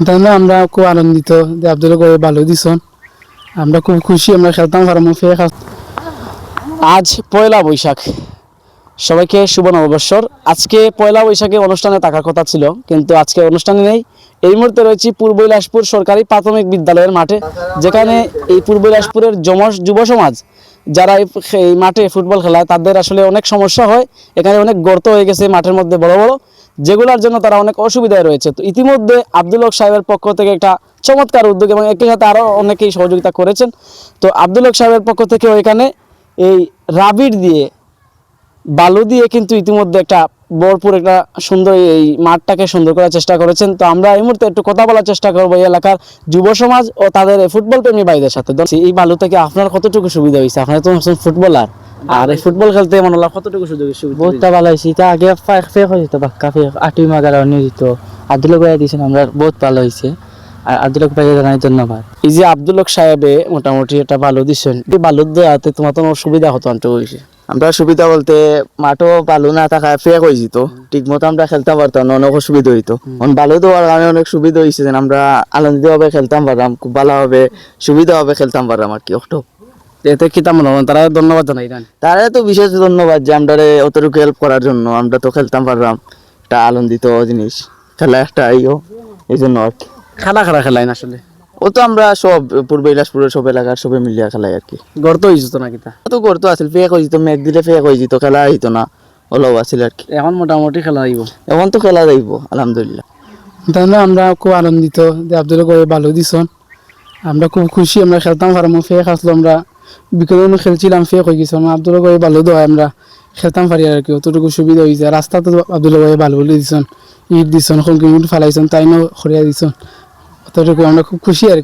তাহলে আমরা খুব আনন্দিত যে আব্দুল গয়ে ভালো দিছন। আমরা খুব খুশি, আমরা খেলতাম পারবো ফের। আজ পয়লা বৈশাখ, সবাইকে শুভ নববর্ষর। আজকে পয়লা বৈশাখে অনুষ্ঠানে থাকার কথা ছিল, কিন্তু আজকে অনুষ্ঠানে নেই। এই মুহূর্তে রয়েছি পূর্ব ইলাসপুর সরকারি প্রাথমিক বিদ্যালয়ের মাঠে, যেখানে এই পূর্ব ইলাসপুরের যুব সমাজ যারা এই মাঠে ফুটবল খেলায় তাদের আসলে অনেক সমস্যা হয়। এখানে অনেক গর্ত হয়ে গেছে মাঠের মধ্যে বড় বড়, যেগুলোর জন্য তারা অনেক অসুবিধায় রয়েছে। তো ইতিমধ্যে আব্দুল হক সাহেবের পক্ষ থেকে একটা চমৎকার উদ্যোগ, এবং একই সাথে আরও অনেকেই সহযোগিতা করেছেন। তো আব্দুল হক সাহেবের পক্ষ থেকে এখানে এই রাবিট দিয়ে, বালু দিয়ে কিন্তু ইতিমধ্যে একটা ভরপুর একটা সুন্দর এই মাঠটাকে সুন্দর করার চেষ্টা করেছেন। তো আমরা এই মুহূর্তে একটু কথা বলার চেষ্টা করবো এই এলাকার যুব সমাজ ও তাদের ফুটবল প্রেমী ভাইদের সাথে। এই বালু থেকে আপনার কতটুকু সুবিধা হয়েছে? আপনারা তো ফুটবলার, আর এই ফুটবল খেলতে মনে হলো কতটুকু সুযোগ সুবিধা? বহুতটা ভালো হয়েছে। এটা আগে ফেক হয়েছে তো, বাক্কা ফেক আটি মাগারা নিয়োজিত আব্দুল ভাইয়া দিয়েছেন, আমরা বহুত ভালো হয়েছে। আর আব্দুল ভাইয়া জানাই ধন্যবাদ। এই যে আব্দুল হক সাহেবে মোটামুটি একটা বালু দিচ্ছেন, এই বালুর দেওয়াতে তোমার তো সুবিধা হতো আনতে হয়েছে? আমরা সুবিধা বলতে মাঠও ভালো না থাকায় ফেক হয়ে যেত, ঠিক মতো আমরা খেলতে পারতাম না, অনেক অসুবিধা হইতো। এখন ভালো দেওয়ার কারণে অনেক সুবিধা হয়েছে, যেন আমরা আনন্দিতভাবে খেলতাম পারলাম, খুব ভালোভাবে সুবিধাভাবে খেলতাম পারলাম আর কি। অটো এতে কি তেমন তারা ধন্যবাদ জানাই না? তারা তো বিশেষ ধন্যবাদ যে আমরা অতটুকু হেল্প করার জন্য। আমরা তো খেলতাম পারলাম, একটা আনন্দিত জিনিস, খেলা একটা এই জন্য আর কি। খালা খালা খেলাই না আসলে? ও তো আমরা সব পূর্ব ইলাসপুরের সব এলাকার সবে মিলিয়া খেলাই আর কি। গর্ত হয়েছে তো নাকি? তা তো করতো আসলে ফেক হয়ে যেত, মেঘ দিলে ফেক হয়ে যেত, খেলা হইতো না, অলভ আছিল আর কি। এখন মোটামুটি খেলা হইব, এখন তো খেলা যাইব আলহামদুলিল্লাহ। তাহলে আমরা খুব আনন্দিত যে আব্দুল গয়ে ভালো দিছন। আমরা খুব খুশি, আমরা খেলতাম পারবো ফেক আসলো। আমরা বিকেলে খেলছিলাম, ফেক হয়ে গেছে। আব্দুল গয়ে ভালো দেওয়া আমরা খেলতাম পারি আর কি, অতটুকু সুবিধা হয়েছে। রাস্তা তো আব্দুল গয়ে ভালো বলে দিছন, ইট দিছন, কংক্রিট ফালাইছন, তাই না খরিয়া দিছন, অতটুকু আমরা খুব খুশি আর কি।